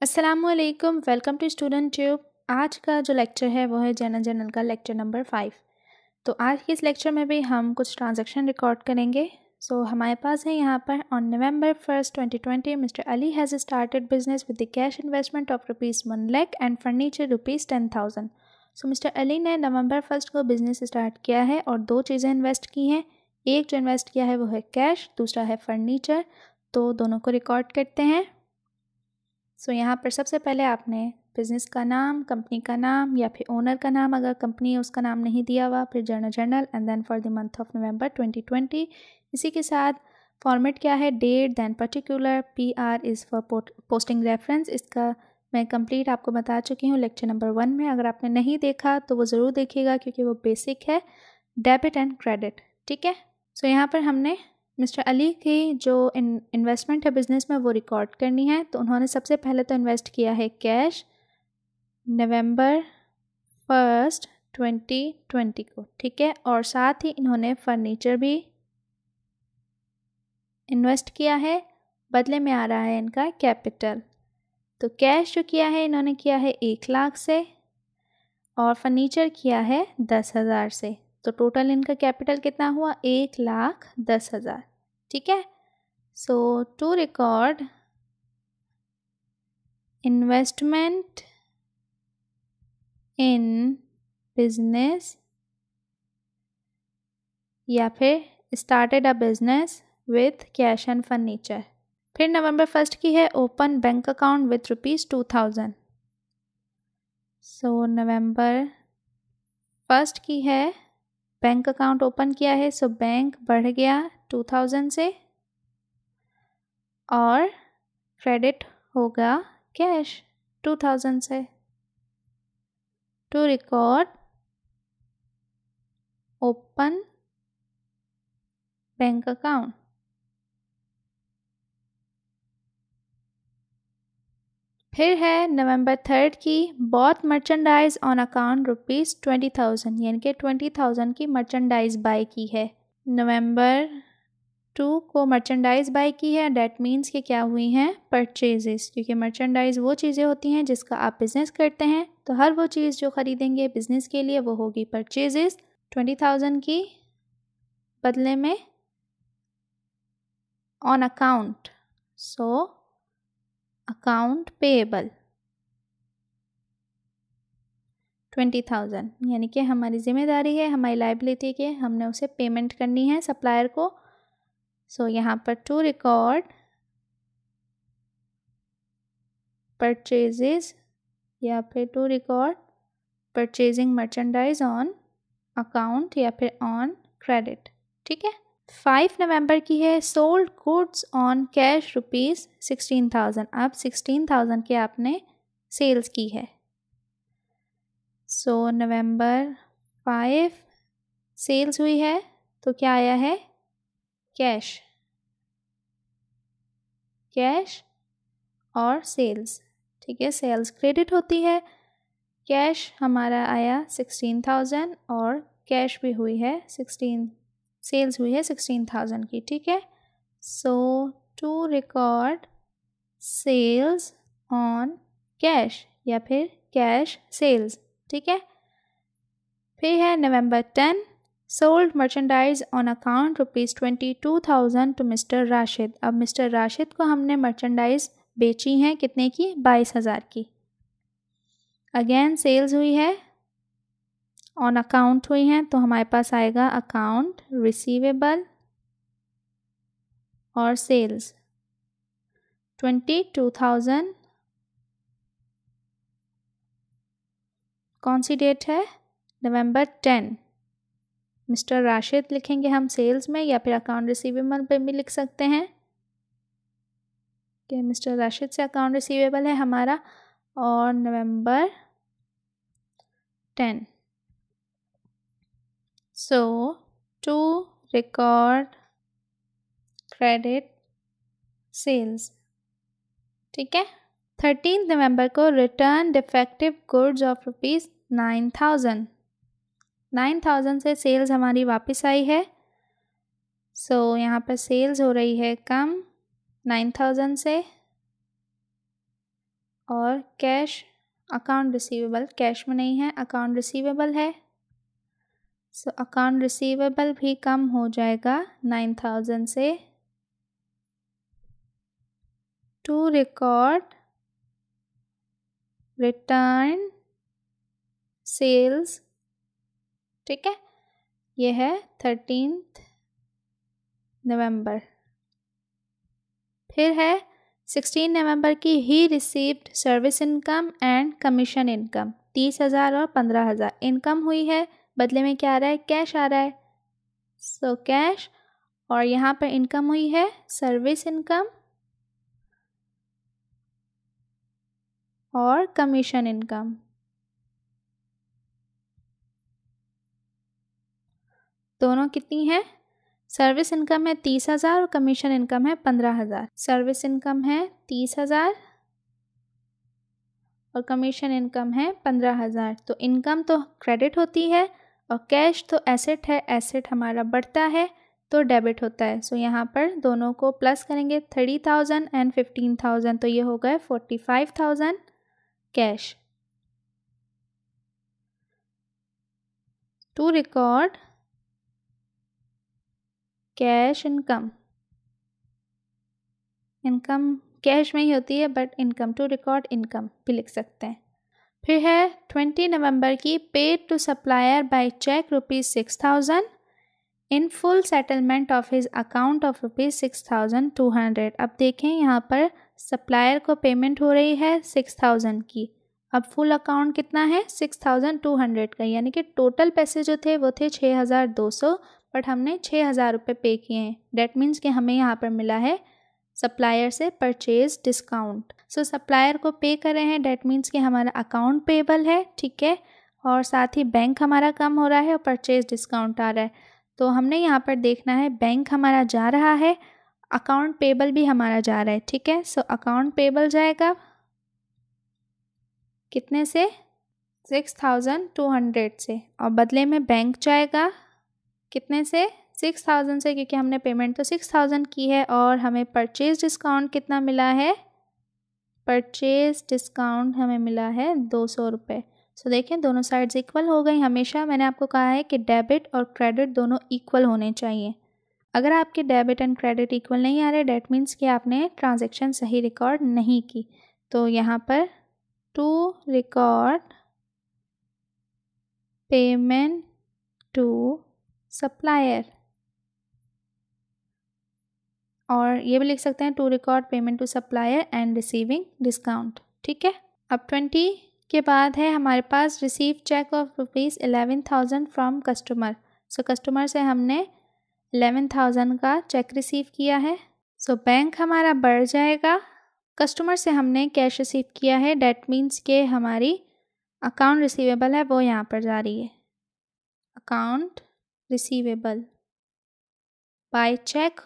अस्सलामुअलैकुम, welcome to student tube. आज का जो लेक्चर है वो है जनरल का लेक्चर नंबर 5। तो आज के इस लेक्चर में भी हम कुछ ट्रांजैक्शन रिकॉर्ड करेंगे। हमारे पास है यहाँ पर on November 1st 2020 mister Ali has started business with the cash investment of ₹1 lakh and furniture ₹10,000। Mister Ali ने नवंबर 1st को बिज़नेस स्टार्ट किया है और दो चीज़ें इन्वेस्ट की हैं। एक जो इन्वेस्ट किया है वो है कैश, दूसरा है फर्नीचर। तो दोनों को रिकॉर्ड करते हैं। यहाँ पर सबसे पहले आपने बिज़नेस का नाम, कंपनी का नाम या फिर ओनर का नाम, अगर कंपनी है उसका नाम नहीं दिया हुआ, फिर journal and then for the month of November 2020। इसी के साथ फॉर्मेट क्या है, date, then particular, PR is for posting reference. इसका मैं कंप्लीट आपको बता चुकी हूँ लेक्चर नंबर 1 में। अगर आपने नहीं देखा तो वो ज़रूर देखिएगा क्योंकि वो बेसिक है, डेबिट एंड क्रेडिट। ठीक है। यहाँ पर हमने मिस्टर अली की जो इन्वेस्टमेंट है बिज़नेस में वो रिकॉर्ड करनी है। तो उन्होंने सबसे पहले तो इन्वेस्ट किया है कैश नवंबर 1st 2020 को। ठीक है। और साथ ही इन्होंने फर्नीचर भी इन्वेस्ट किया है, बदले में आ रहा है इनका कैपिटल। तो कैश जो किया है इन्होंने किया है 1 लाख से और फर्नीचर किया है 10,000 से। तो टोटल इनका कैपिटल कितना हुआ, 1,10,000। ठीक है। To record investment in business या फिर started a business with cash and furniture. फिर नवंबर 1st की है ओपन बैंक अकाउंट विथ ₹2,000। नवंबर 1st की है बैंक अकाउंट ओपन किया है। बैंक बढ़ गया 2,000 से और क्रेडिट होगा कैश 2,000 से। To record open bank account. फिर है नवंबर 3rd की बॉट मर्चेंडाइज ऑन अकाउंट ₹20,000, यानी कि 20,000 की मर्चेंडाइज बाय की है। नवंबर 2 को मर्चेंडाइज बाय की है, डैट मीन्स कि क्या हुई हैं, परचेजेस। क्योंकि मर्चेंडाइज वो चीज़ें होती हैं जिसका आप बिज़नेस करते हैं, तो हर वो चीज़ जो ख़रीदेंगे बिज़नेस के लिए वो होगी परचेजेस। 20,000 की बदले में ऑन अकाउंट, अकाउंट पेएबल 20,000, यानी कि हमारी जिम्मेदारी है, हमारी लाइबिलिटी के हमने उसे पेमेंट करनी है सप्लायर को। यहाँ पर टू रिकॉर्ड परचेजेस या फिर to record purchasing merchandise on account या फिर ऑन क्रेडिट। ठीक है। 5 नवंबर की है सोल्ड गुड्स ऑन कैश ₹16,000। अब 16,000 के आपने सेल्स की है। नवंबर 5 सेल्स हुई है तो क्या आया है, कैश और सेल्स। ठीक है। सेल्स क्रेडिट होती है, कैश हमारा आया 16,000 और कैश भी हुई है 16, सेल्स हुई है 16,000 की। ठीक है। To record sales on cash या फिर कैश सेल्स। ठीक है। फिर है November 10 sold merchandise on account ₹22,000 to mister Rashid. अब मिस्टर राशिद को हमने मर्चेंडाइज बेची हैं कितने की, 22,000 की। अगेन सेल्स हुई है, ऑन अकाउंट हुई हैं, तो हमारे पास आएगा अकाउंट रिसीवेबल और सेल्स 22,000। कौन सी डेट है, नवंबर 10। मिस्टर राशिद लिखेंगे हम सेल्स में या फिर अकाउंट रिसीवेबल पे भी लिख सकते हैं कि मिस्टर राशिद से अकाउंट रिसीवेबल है हमारा, और नवंबर 10। To record credit sales. ठीक है। 13 नवंबर को रिटर्न डिफेक्टिव गुड्स ऑफ ₹9,000। 9,000 से सेल्स हमारी वापस आई है। यहाँ पर सेल्स हो रही है कम 9,000 से और कैश अकाउंट रिसीवेबल कैश में नहीं है, अकाउंट रिसीवेबल है, सो अकाउंट रिसीवेबल भी कम हो जाएगा 9,000 से। टू रिकॉर्ड रिटर्न सेल्स, ठीक है, ये है 13 नवंबर। फिर है 16 नवंबर की he received service income and commission income, 30,000 और 15,000 इनकम हुई है, बदले में क्या आ रहा है, कैश आ रहा है, सो कैश। और यहाँ पर इनकम हुई है सर्विस इनकम और कमीशन इनकम, दोनों कितनी है, सर्विस इनकम है 30,000 और कमीशन इनकम है 15,000। सर्विस इनकम है 30,000 और कमीशन इनकम है 15,000। तो इनकम तो क्रेडिट होती है और कैश तो एसेट है, एसेट हमारा बढ़ता है तो डेबिट होता है। सो यहाँ पर दोनों को प्लस करेंगे, 30,000 एंड 15,000, तो ये हो गए 45,000 cash. To record cash income, income cash में ही होती है but income, to record income भी लिख सकते हैं। फिर है 20 नवंबर की paid to supplier by cheque ₹6,000 in full settlement of his account of ₹6,200। अब देखें यहाँ पर सप्लायर को पेमेंट हो रही है 6,000 की, अब फुल अकाउंट कितना है 6,200 का, यानी कि टोटल पैसे जो थे वो थे 6,200, बट हमने 6,000 रुपये पे किए हैं। डैट मीन्स कि हमें यहाँ पर मिला है सप्लायर से परचेज डिस्काउंट। सो सप्लायर को पे कर रहे हैं, डैट मीन्स कि हमारा अकाउंट पेबल है, ठीक है, और साथ ही बैंक हमारा कम हो रहा है और परचेज डिस्काउंट आ रहा है। तो हमने यहाँ पर देखना है बैंक हमारा जा रहा है, अकाउंट पेबल भी हमारा जा रहा है, ठीक है। सो अकाउंट पेबल जाएगा कितने से, 6,200 से, और बदले में बैंक जाएगा कितने से, 6,000 से, क्योंकि हमने पेमेंट तो 6,000 की है और हमें परचेज डिस्काउंट कितना मिला है, परचेज डिस्काउंट हमें मिला है 200 रुपये। सो देखें दोनों साइड्स इक्वल हो गई। हमेशा मैंने आपको कहा है कि डेबिट और क्रेडिट दोनों इक्वल होने चाहिए। अगर आपके डेबिट एंड क्रेडिट इक्वल नहीं आ रहे, डैट मीन्स कि आपने ट्रांजैक्शन सही रिकॉर्ड नहीं की। तो यहाँ पर to record payment to supplier, और ये भी लिख सकते हैं to record payment to supplier and receiving discount, ठीक है। अब 20 के बाद है हमारे पास receive cheque of ₹11,000 from customer. So customer से हमने 11,000 का चेक रिसीव किया है। सो बैंक हमारा बढ़ जाएगा, कस्टमर से हमने कैश रिसीव किया है, डैट मीन्स के हमारी अकाउंट रिसीवेबल है वो यहाँ पर जा रही है, account receivable by cheque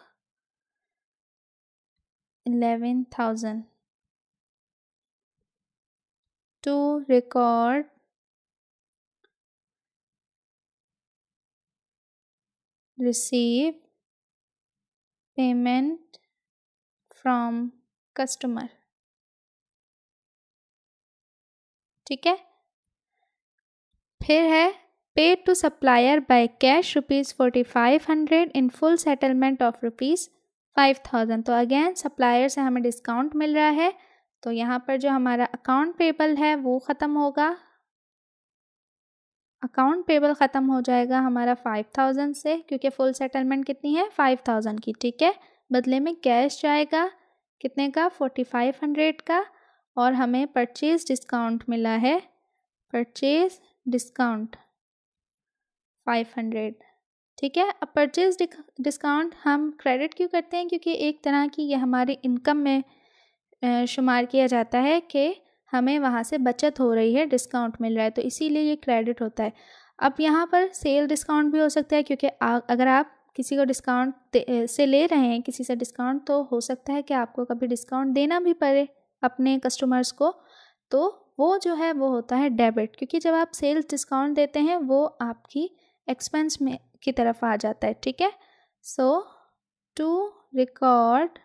11,000 to record receive payment from customer, ठीक है। फिर है paid to supplier by cash ₹4,500 in full settlement of ₹5,000। तो अगेन सप्लायर से हमें डिस्काउंट मिल रहा है, तो यहाँ पर जो हमारा अकाउंट पेबल है वो ख़त्म होगा, अकाउंट पेबल ख़त्म हो जाएगा हमारा 5,000 से, क्योंकि फुल सेटलमेंट कितनी है 5,000 की, ठीक है। बदले में कैश जाएगा कितने का, 4,500 का, और हमें परचेज डिस्काउंट मिला है, परचेज डिस्काउंट 500, ठीक है। अब परचेज डिस्काउंट हम क्रेडिट क्यों करते हैं, क्योंकि एक तरह की ये हमारी इनकम में शुमार किया जाता है कि हमें वहाँ से बचत हो रही है, डिस्काउंट मिल रहा है, तो इसीलिए ये क्रेडिट होता है। अब यहाँ पर सेल डिस्काउंट भी हो सकता है, क्योंकि अगर आप किसी को डिस्काउंट से ले रहे हैं किसी से डिस्काउंट, तो हो सकता है कि आपको कभी डिस्काउंट देना भी पड़े अपने कस्टमर्स को, तो वो जो है वो होता है डेबिट, क्योंकि जब आप सेल्स डिस्काउंट देते हैं वो आपकी एक्सपेंस में की तरफ आ जाता है, ठीक है। So to record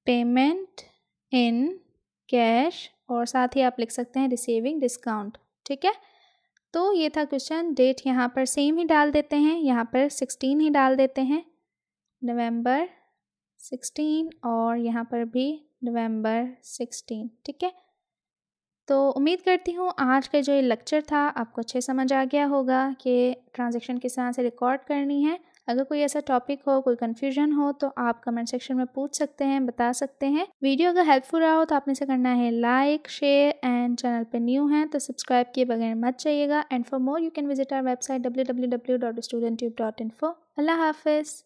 payment in cash, और साथ ही आप लिख सकते हैं रिसीविंग डिस्काउंट। ठीक है, तो ये था क्वेश्चन। डेट यहाँ पर सेम ही डाल देते हैं, यहाँ पर 16 ही डाल देते हैं, नवंबर 16, और यहाँ पर भी नवंबर 16। ठीक है, तो उम्मीद करती हूँ आज का जो ये लेक्चर था आपको अच्छे समझ आ गया होगा कि ट्रांजैक्शन किस तरह से रिकॉर्ड करनी है। अगर कोई ऐसा टॉपिक हो, कोई कन्फ्यूजन हो, तो आप कमेंट सेक्शन में पूछ सकते हैं, बता सकते हैं। वीडियो अगर हेल्पफुल रहा हो तो आपने से करना है लाइक, शेयर, एंड चैनल पे न्यू हैं तो सब्सक्राइब किए बगैर मत जाइएगा। And for more you can visit our website www.studenttube.info। अल्लाह हाफिज़।